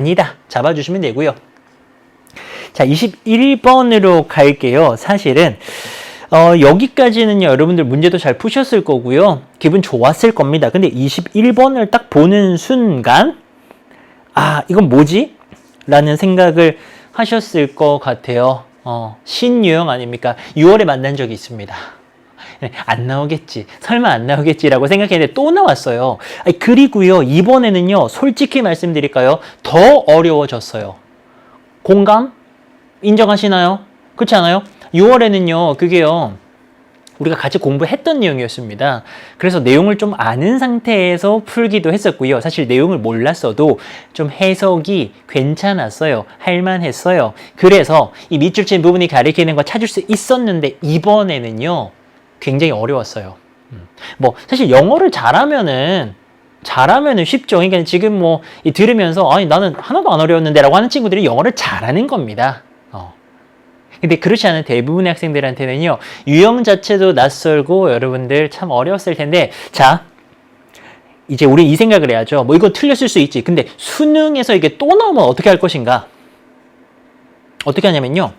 아니다. 잡아주시면 되고요. 자, 21번으로 갈게요. 사실은 여기까지는 여러분들 문제도 잘 푸셨을 거고요. 기분 좋았을 겁니다. 근데 21번을 딱 보는 순간 이건 뭐지? 라는 생각을 하셨을 것 같아요. 신유형 아닙니까? 6월에 만난 적이 있습니다. 안 나오겠지. 설마 안 나오겠지라고 생각했는데 또 나왔어요. 그리고요. 이번에는요. 솔직히 말씀드릴까요? 더 어려워졌어요. 공감? 인정하시나요? 그렇지 않아요? 6월에는요. 그게요. 우리가 같이 공부했던 내용이었습니다. 그래서 내용을 좀 아는 상태에서 풀기도 했었고요. 사실 내용을 몰랐어도 좀 해석이 괜찮았어요. 할만했어요. 그래서 이 밑줄 친 부분이 가리키는 거 찾을 수 있었는데 이번에는요. 굉장히 어려웠어요. 사실 영어를 잘하면은 쉽죠. 그러니까 지금 들으면서 나는 하나도 안 어려웠는데 라고 하는 친구들이 영어를 잘하는 겁니다. 근데 그렇지 않은 대부분의 학생들한테는요, 유형 자체도 낯설고 여러분들 참 어려웠을 텐데, 자, 이제 우리 이 생각을 해야죠. 이거 틀렸을 수 있지. 근데 수능에서 이게 또 나오면 어떻게 할 것인가? 어떻게 하냐면요.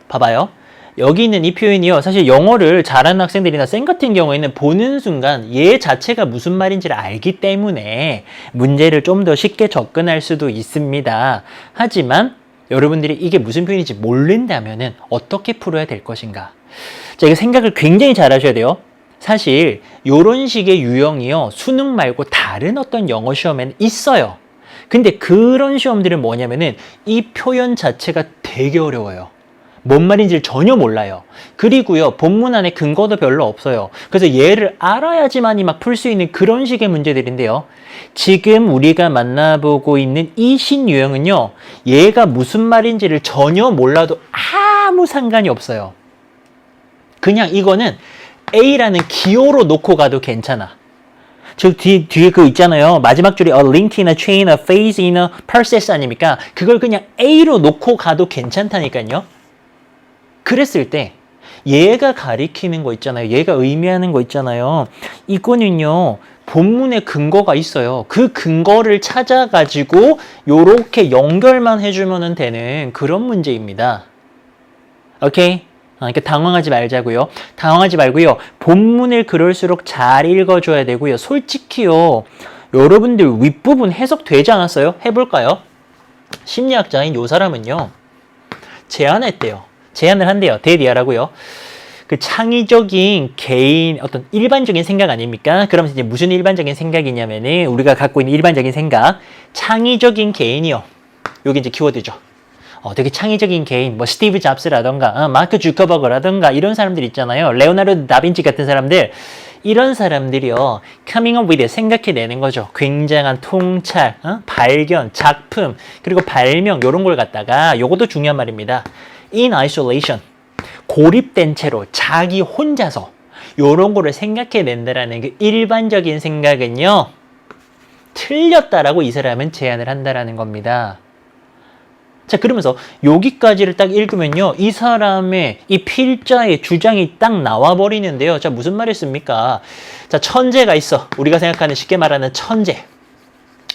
봐봐요. 여기 있는 이 표현이요. 사실 영어를 잘하는 학생들이나 쌤 같은 경우에는 보는 순간 얘 자체가 무슨 말인지를 알기 때문에 문제를 좀 더 쉽게 접근할 수도 있습니다. 하지만 여러분들이 이게 무슨 표현인지 모른다면은 어떻게 풀어야 될 것인가? 자, 이거 생각을 굉장히 잘 하셔야 돼요. 사실 이런 식의 유형이요. 수능 말고 다른 어떤 영어 시험에는 있어요. 근데 그런 시험들은 뭐냐면은 이 표현 자체가 되게 어려워요. 뭔 말인지를 전혀 몰라요. 그리고요, 본문 안에 근거도 별로 없어요. 그래서 얘를 알아야지만이 막 풀 수 있는 그런 식의 문제들인데요. 지금 우리가 만나보고 있는 이 신유형은요, 얘가 무슨 말인지를 전혀 몰라도 아무 상관이 없어요. 그냥 이거는 A라는 기호로 놓고 가도 괜찮아. 뒤에 그 있잖아요. 마지막 줄이 a link in a chain, a phase in a process 아닙니까? 그걸 그냥 A로 놓고 가도 괜찮다니까요. 그랬을 때 얘가 가리키는 거 있잖아요. 얘가 의미하는 거 있잖아요. 이거는요. 본문에 근거가 있어요. 그 근거를 찾아가지고 요렇게 연결만 해주면 되는 그런 문제입니다. 오케이? 그러니까 당황하지 말자고요. 당황하지 말고요. 본문을 그럴수록 잘 읽어줘야 되고요. 솔직히요. 여러분들 윗부분 해석되지 않았어요? 해볼까요? 심리학자인 요 사람은요. 제안을 한대요. 데디아라고요. 그 창의적인 개인 어떤 일반적인 생각 아닙니까? 그러면서 이제 무슨 일반적인 생각이냐면은 우리가 갖고 있는 일반적인 생각, 창의적인 개인이요. 여기 이제 키워드죠. 되게 창의적인 개인, 스티브 잡스라던가, 마크 주커버그라던가 이런 사람들 있잖아요. 레오나르도 다빈치 같은 사람들. 이런 사람들이요. coming up with 생각해내는 거죠. 굉장한 통찰, 발견, 작품, 그리고 발명 이런 걸 갖다가 요것도 중요한 말입니다. in isolation, 고립된 채로 자기 혼자서 요런 거를 생각해낸다라는 그 일반적인 생각은요. 틀렸다라고 이 사람은 제안을 한다라는 겁니다. 자, 그러면서 여기까지를 딱 읽으면요. 이 사람의 이 필자의 주장이 딱 나와버리는데요. 자, 무슨 말이었습니까? 자, 천재가 있어. 우리가 생각하는 쉽게 말하는 천재.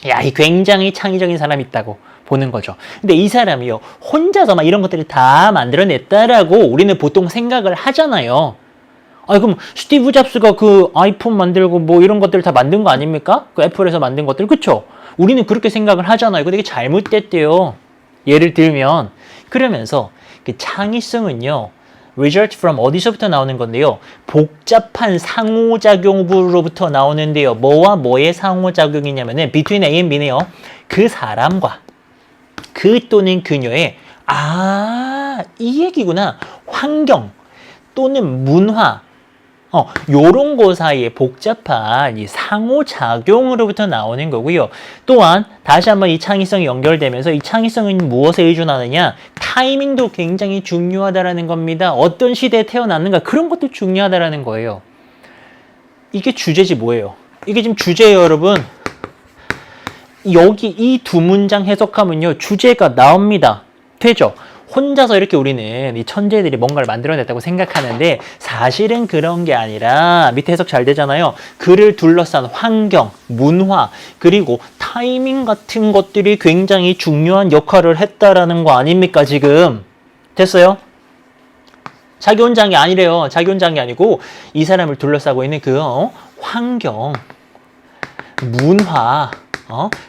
야, 이 굉장히 창의적인 사람이 있다고 보는 거죠. 근데 이 사람이요. 혼자서 막 이런 것들을 다 만들어냈다라고 우리는 보통 생각을 하잖아요. 그럼 스티브 잡스가 그 아이폰 만들고 이런 것들을 다 만든 거 아닙니까? 그 애플에서 만든 것들. 그쵸? 우리는 그렇게 생각을 하잖아요. 근데 이게 잘못됐대요. 예를 들면 그러면서 그 창의성은요. result from 어디서부터 나오는 건데요. 복잡한 상호작용으로부터 나오는데요. 뭐와 뭐의 상호작용이냐면은 between A and B네요. 그 사람과 그 또는 그녀의 이 얘기구나. 환경 또는 문화 요런 거 사이에 복잡한 이 상호작용으로부터 나오는 거고요. 또한 다시 한번 이 창의성이 연결되면서 이 창의성은 무엇에 의존하느냐? 타이밍도 굉장히 중요하다라는 겁니다. 어떤 시대에 태어났는가 그런 것도 중요하다라는 거예요. 이게 주제지 뭐예요? 이게 지금 주제예요, 여러분. 여기 이 두 문장 해석하면요. 주제가 나옵니다. 되죠? 혼자서 이렇게 우리는 이 천재들이 뭔가를 만들어냈다고 생각하는데 사실은 그런 게 아니라 밑에 해석 잘 되잖아요. 그를 둘러싼 환경, 문화, 그리고 타이밍 같은 것들이 굉장히 중요한 역할을 했다라는 거 아닙니까, 지금? 됐어요? 자기 혼자 한 게 아니래요. 자기 혼자 한 게 아니고 이 사람을 둘러싸고 있는 그 환경, 문화,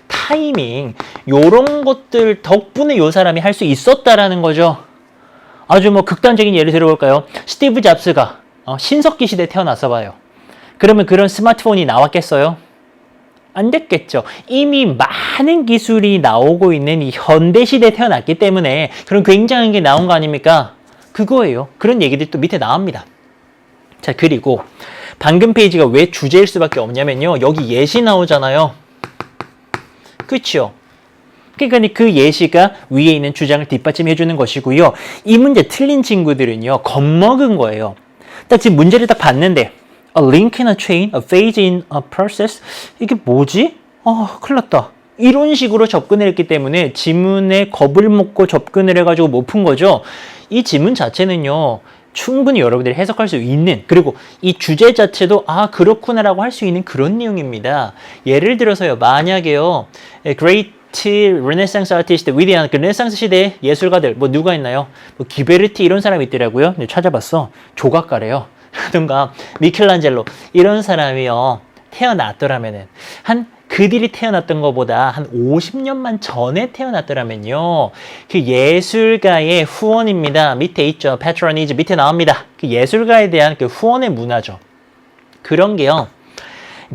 타이밍 요런 것들 덕분에 요 사람이 할 수 있었다라는 거죠. 아주 뭐 극단적인 예를 들어볼까요? 스티브 잡스가 신석기 시대에 태어났어 봐요. 그러면 그런 스마트폰이 나왔겠어요? 안 됐겠죠. 이미 많은 기술이 나오고 있는 이 현대 시대에 태어났기 때문에 그런 굉장한 게 나온 거 아닙니까? 그거예요. 그런 얘기들이 또 밑에 나옵니다. 자, 그리고 방금 페이지가 왜 주제일 수밖에 없냐면요. 여기 예시 나오잖아요. 그렇죠? 그러니까 그 예시가 위에 있는 주장을 뒷받침해 주는 것이고요. 이 문제 틀린 친구들은요. 겁먹은 거예요. 딱 지금 문제를 딱 봤는데 A link in a chain, a phase in a process. 이게 뭐지? 큰일 났다. 이런 식으로 접근을 했기 때문에 지문에 겁을 먹고 접근을 해가지고 못 푼 거죠. 이 지문 자체는요. 충분히 여러분들이 해석할 수 있는, 그리고 이 주제 자체도 그렇구나라고 할 수 있는 그런 내용입니다. 예를 들어서요. 만약에요. Great Renaissance artist, 위대한 그 르네상스 시대의 예술가들 뭐 누가 있나요? 뭐 기베르티 이런 사람이 있더라고요. 찾아봤어. 조각가래요. 라든가 미켈란젤로 이런 사람이요. 태어났더라면은 그들이 태어났던 것보다 한 50년만 전에 태어났더라면요. 그 예술가의 후원입니다. 밑에 있죠. 패트로니즈 밑에 나옵니다. 그 예술가에 대한 그 후원의 문화죠. 그런 게요.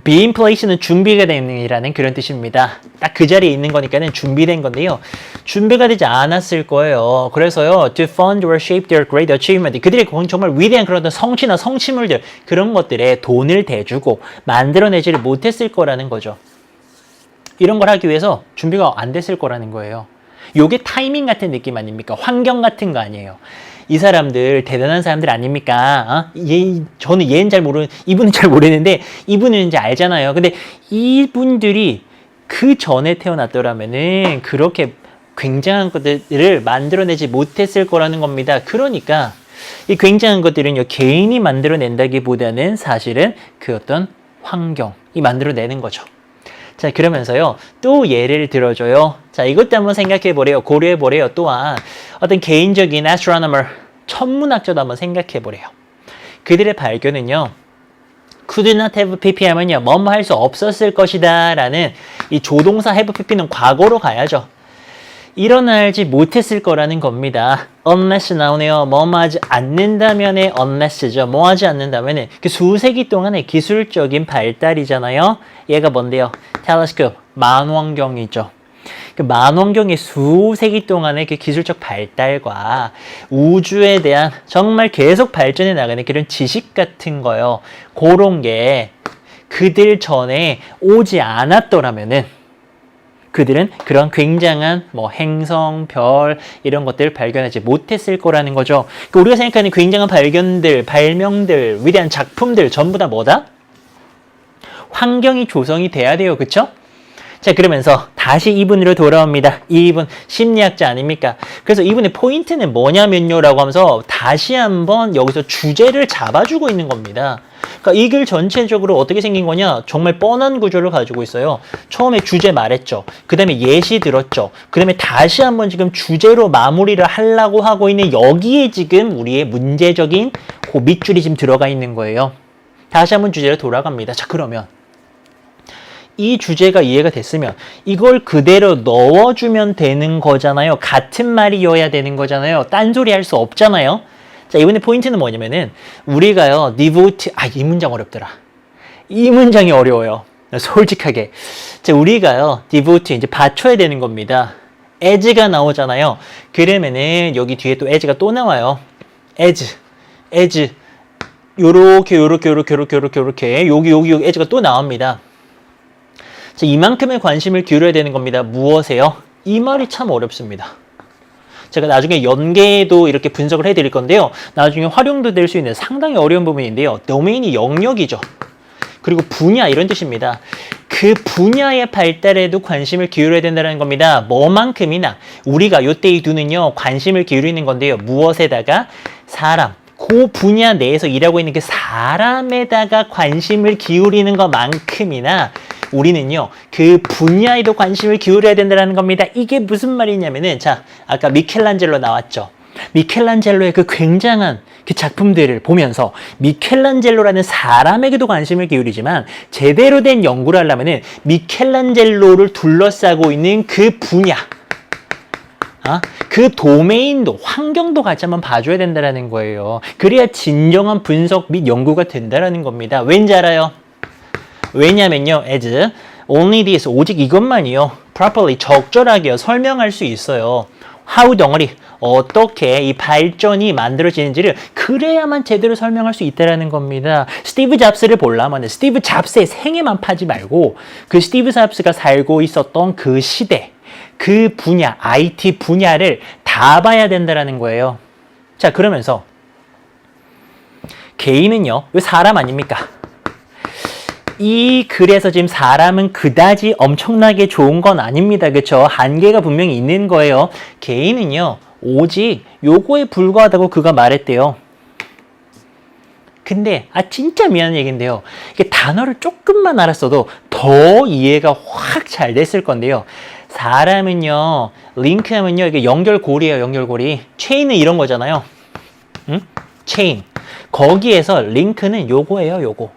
be in place는 준비가 되는이라는 그런 뜻입니다. 딱 그 자리에 있는 거니까는 준비된 건데요. 준비가 되지 않았을 거예요. 그래서요. to fund or shape their great achievement. 그들의 정말 위대한 그런 성취나 성취물들 그런 것들에 돈을 대주고 만들어내지를 못했을 거라는 거죠. 이런 걸 하기 위해서 준비가 안 됐을 거라는 거예요. 요게 타이밍 같은 느낌 아닙니까? 환경 같은 거 아니에요. 이 사람들 대단한 사람들 아닙니까? 저는 얘는 잘 모르는, 이분은 잘 모르는데 이분은 이제 알잖아요. 근데 이분들이 그 전에 태어났더라면은 그렇게 굉장한 것들을 만들어내지 못했을 거라는 겁니다. 그러니까 이 굉장한 것들은요 개인이 만들어낸다기보다는 사실은 그 어떤 환경이 만들어내는 거죠. 자, 그러면서요, 또 예를 들어줘요. 자, 이것도 한번 생각해보래요. 고려해보래요. 또한 어떤 개인적인 astronomer, 천문학자도 한번 해보래요. 그들의 발견은요, could not have ppm은요, 뭐뭐 할 수 없었을 것이다 라는 이 조동사 have pp는 과거로 가야죠. 일어나지 못했을 거라는 겁니다. unless 나오네요. 뭐뭐 하지 않는다면의 unless죠. 뭐 하지 않는다면은 그 수세기 동안의 기술적인 발달이잖아요. 얘가 뭔데요? telescope, 만원경이죠. 그 만원경의 수세기 동안의 그 기술적 발달과 우주에 대한 정말 계속 발전해 나가는 그런 지식 같은 거요. 그런 게 그들 전에 오지 않았더라면은 그들은 그런 굉장한 뭐 행성, 별 이런 것들을 발견하지 못했을 거라는 거죠. 그러니까 우리가 생각하는 굉장한 발견들, 발명들, 위대한 작품들 전부 다 뭐다? 환경이 조성이 돼야 돼요. 그쵸? 자, 그러면서 다시 이분으로 돌아옵니다. 이분 심리학자 아닙니까? 그래서 이분의 포인트는 뭐냐면요 라고 하면서 다시 한번 여기서 주제를 잡아주고 있는 겁니다. 그러니까 이 글 전체적으로 어떻게 생긴 거냐? 정말 뻔한 구조를 가지고 있어요. 처음에 주제 말했죠. 그 다음에 예시 들었죠. 그 다음에 다시 한번 지금 주제로 마무리를 하려고 하고 있는 여기에 지금 우리의 문제적인 그 밑줄이 지금 들어가 있는 거예요. 다시 한번 주제로 돌아갑니다. 자, 그러면 이 주제가 이해가 됐으면 이걸 그대로 넣어주면 되는 거잖아요. 같은 말이어야 되는 거잖아요. 딴소리 할 수 없잖아요. 자, 이번에 포인트는 뭐냐면은 우리가요, devote, 이 문장 어렵더라. 이 문장이 어려워요. 솔직하게. 자, 우리가요, devote 이제 받쳐야 되는 겁니다. as가 나오잖아요. 그러면은 여기 뒤에 또 as가 또 나와요. as, 요렇게 여기 as가 또 나옵니다. 자, 이만큼의 관심을 기울여야 되는 겁니다. 무엇에요? 이 말이 참 어렵습니다. 제가 나중에 연계도 이렇게 분석을 해드릴 건데요. 나중에 활용도 될 수 있는 상당히 어려운 부분인데요. 도메인이 영역이죠. 그리고 분야 이런 뜻입니다. 그 분야의 발달에도 관심을 기울여야 된다는 겁니다. 뭐만큼이나 우리가 요때 이 두는요 관심을 기울이는 건데요. 무엇에다가? 사람. 그 분야 내에서 일하고 있는 그 사람에다가 관심을 기울이는 것만큼이나 우리는요 그 분야에도 관심을 기울여야 된다는 겁니다. 이게 무슨 말이냐면은 자 아까 미켈란젤로 나왔죠. 미켈란젤로의 그 굉장한 그 작품들을 보면서 미켈란젤로라는 사람에게도 관심을 기울이지만 제대로 된 연구를 하려면은 미켈란젤로를 둘러싸고 있는 그 분야 그 도메인도 환경도 같이 한번 봐줘야 된다는 거예요. 그래야 진정한 분석 및 연구가 된다는 겁니다. 왠지 알아요? 왜냐면요 as only this 오직 이것만이요 properly 적절하게 설명할 수 있어요. how 덩어리 어떻게 이 발전이 만들어지는지를 그래야만 제대로 설명할 수 있다는 겁니다. 스티브 잡스를 보려면 스티브 잡스의 생애만 파지 말고 그 스티브 잡스가 살고 있었던 그 시대 그 분야, IT 분야를 다 봐야 된다는 거예요. 자, 그러면서 개인은요, 왜 사람 아닙니까? 이 글에서 지금 사람은 그다지 엄청나게 좋은 건 아닙니다. 그렇죠? 한계가 분명히 있는 거예요. 개인은요, 오직 요거에 불과하다고 그가 말했대요. 근데 진짜 미안한 얘기인데요. 이게 단어를 조금만 알았어도 더 이해가 확 잘 됐을 건데요. 사람은요, 링크하면요, 이게 연결고리예요, 연결고리. 체인은 이런 거잖아요. 응? 체인. 거기에서 링크는 요거예요, 요거.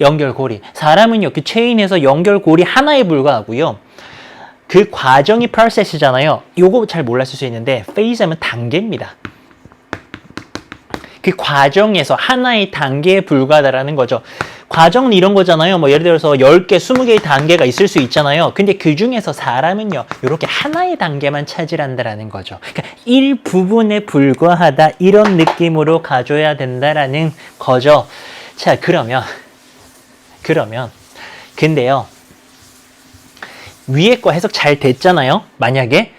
연결고리. 사람은요, 그 체인에서 연결고리 하나에 불과하고요. 그 과정이 프로세스잖아요. 요거 잘 몰랐을 수 있는데, 페이즈 하면 단계입니다. 그 과정에서 하나의 단계에 불과하다라는 거죠. 과정은 이런 거잖아요. 뭐 예를 들어서 10개, 20개의 단계가 있을 수 있잖아요. 근데 그 중에서 사람은요. 이렇게 하나의 단계만 차지한다라는 거죠. 그러니까 일부분에 불과하다 이런 느낌으로 가져야 된다라는 거죠. 자, 그러면 근데요. 위에 거 해석 잘 됐잖아요. 만약에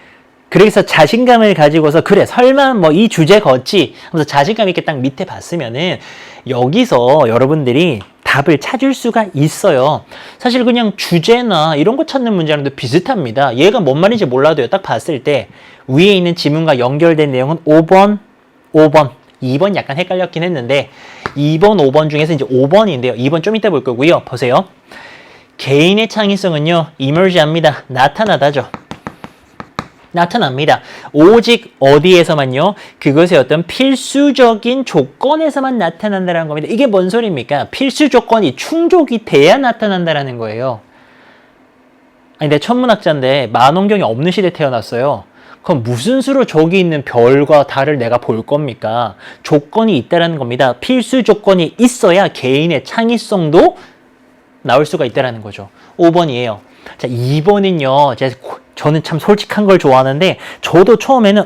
그래서 자신감을 가지고서 그래 설마 뭐 이 주제 걷지 하면서 자신감 있게 딱 밑에 봤으면은 여기서 여러분들이 답을 찾을 수가 있어요. 사실 그냥 주제나 이런 거 찾는 문제랑도 비슷합니다. 얘가 뭔 말인지 몰라도요. 딱 봤을 때 위에 있는 지문과 연결된 내용은 5번, 2번 약간 헷갈렸긴 했는데 2번, 5번 중에서 이제 5번인데요. 2번 좀 이따 볼 거고요. 보세요. 개인의 창의성은요. emerge합니다. 나타납니다. 오직 어디에서만요? 그것의 어떤 필수적인 조건에서만 나타난다는 겁니다. 이게 뭔 소리입니까? 필수 조건이 충족이 돼야 나타난다는 거예요. 아니, 내가 천문학자인데 만원경이 없는 시대에 태어났어요. 그럼 무슨 수로 저기 있는 별과 달을 내가 볼 겁니까? 조건이 있다는 겁니다. 필수 조건이 있어야 개인의 창의성도 나올 수가 있다는 거죠. 5번이에요. 자, 2번은요. 저는 참 솔직한 걸 좋아하는데 저도 처음에는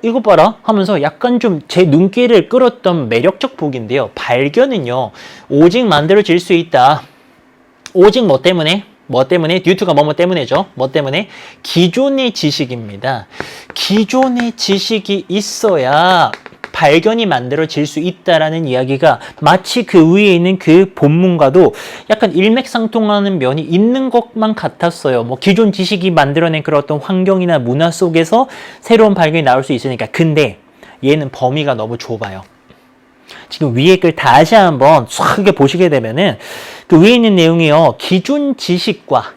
이거 봐라 하면서 약간 좀 제 눈길을 끌었던 매력적 보기인데요. 발견은요. 오직 만들어질 수 있다. 오직 뭐 때문에? 뉴트가 뭐뭐 때문에죠. 뭐 때문에? 기존의 지식입니다. 기존의 지식이 있어야 발견이 만들어질 수 있다라는 이야기가 마치 그 위에 있는 그 본문과도 약간 일맥상통하는 면이 있는 것만 같았어요. 뭐 기존 지식이 만들어낸 그런 어떤 환경이나 문화 속에서 새로운 발견이 나올 수 있으니까. 근데 얘는 범위가 너무 좁아요. 지금 위에 글 다시 한번 크게 보시게 되면은 그 위에 있는 내용이요. 기존 지식과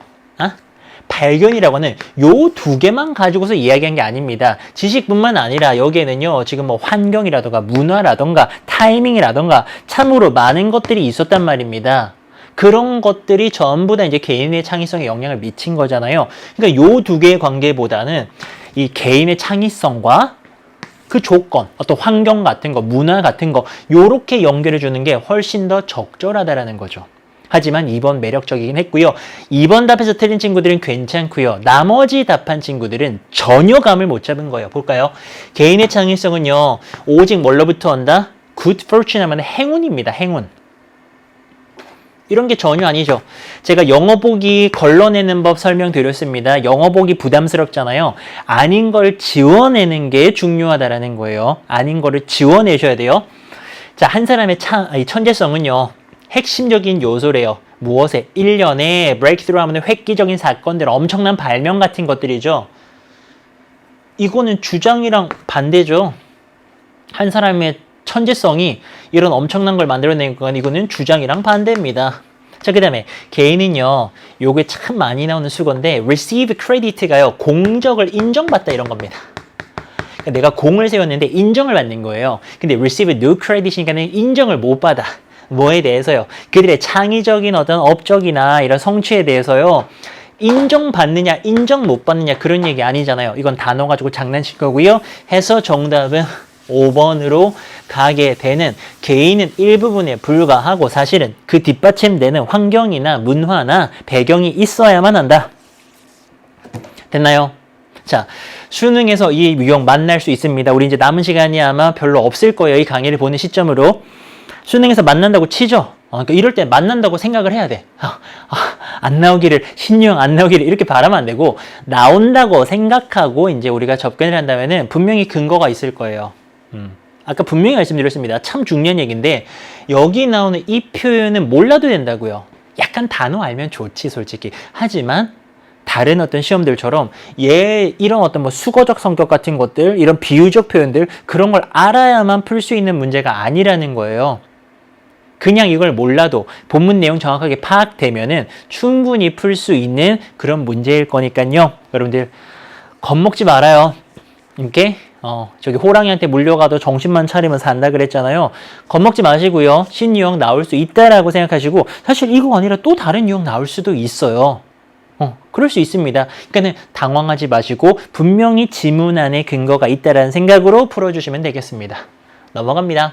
발견이라고 하는 요 두 개만 가지고서 이야기한 게 아닙니다. 지식뿐만 아니라 여기에는요. 지금 뭐 환경이라던가 문화라던가 타이밍이라던가 참으로 많은 것들이 있었단 말입니다. 그런 것들이 전부 다 이제 개인의 창의성에 영향을 미친 거잖아요. 그러니까 요 두 개의 관계보다는 이 개인의 창의성과 그 조건, 어떤 환경 같은 거, 문화 같은 거 요렇게 연결해 주는 게 훨씬 더 적절하다라는 거죠. 하지만 2번 매력적이긴 했고요. 2번 답에서 틀린 친구들은 괜찮고요. 나머지 답한 친구들은 전혀 감을 못 잡은 거예요. 볼까요? 개인의 창의성은요. 오직 뭘로부터 온다? good fortune 하면 행운입니다. 행운. 이런 게 전혀 아니죠. 제가 영어 보기 걸러내는 법 설명드렸습니다. 영어 보기 부담스럽잖아요. 아닌 걸 지워내는 게 중요하다라는 거예요. 아닌 거를 지워내셔야 돼요. 자, 한 사람의 천재성은요. 핵심적인 요소래요. 무엇에? 1년에 breakthrough 하면 획기적인 사건들, 엄청난 발명 같은 것들이죠. 이거는 주장이랑 반대죠. 한 사람의 천재성이 이런 엄청난 걸 만들어낸 건 이거는 주장이랑 반대입니다. 자, 그 다음에 개인은요, 요게 참 많이 나오는 수건데 receive credit가요, 공적을 인정받다 이런 겁니다. 그러니까 내가 공을 세웠는데 인정을 받는 거예요. 근데 receive no credit이니까는 인정을 못 받아. 뭐에 대해서요? 그들의 창의적인 어떤 업적이나 이런 성취에 대해서요, 인정받느냐 인정 못 받느냐 그런 얘기 아니잖아요. 이건 단어 가지고 장난칠 거고요. 해서 정답은 5번으로 가게 되는, 개인은 일부분에 불과하고 사실은 그 뒷받침되는 환경이나 문화나 배경이 있어야만 한다. 됐나요? 자, 수능에서 이 유형 만날 수 있습니다. 우리 이제 남은 시간이 아마 별로 없을 거예요. 이 강의를 보는 시점으로. 수능에서 만난다고 치죠? 그러니까 이럴 때 만난다고 생각을 해야 돼. 안 나오기를, 신유형 안 나오기를 이렇게 바라면 안 되고, 나온다고 생각하고 이제 우리가 접근을 한다면은 분명히 근거가 있을 거예요. 아까 분명히 말씀드렸습니다. 참 중요한 얘기인데, 여기 나오는 이 표현은 몰라도 된다고요. 약간 단어 알면 좋지, 솔직히. 하지만, 다른 어떤 시험들처럼 이런 어떤 뭐 수거적 성격 같은 것들, 이런 비유적 표현들, 그런 걸 알아야만 풀 수 있는 문제가 아니라는 거예요. 그냥 이걸 몰라도 본문 내용 정확하게 파악되면은 충분히 풀 수 있는 그런 문제일 거니까요. 여러분들 겁먹지 말아요. 이렇게 저기 호랑이한테 물려가도 정신만 차리면 산다 그랬잖아요. 겁먹지 마시고요. 신유형 나올 수 있다라고 생각하시고, 사실 이거 아니라 또 다른 유형 나올 수도 있어요. 그럴 수 있습니다. 그러니까 당황하지 마시고 분명히 지문 안에 근거가 있다라는 생각으로 풀어주시면 되겠습니다. 넘어갑니다.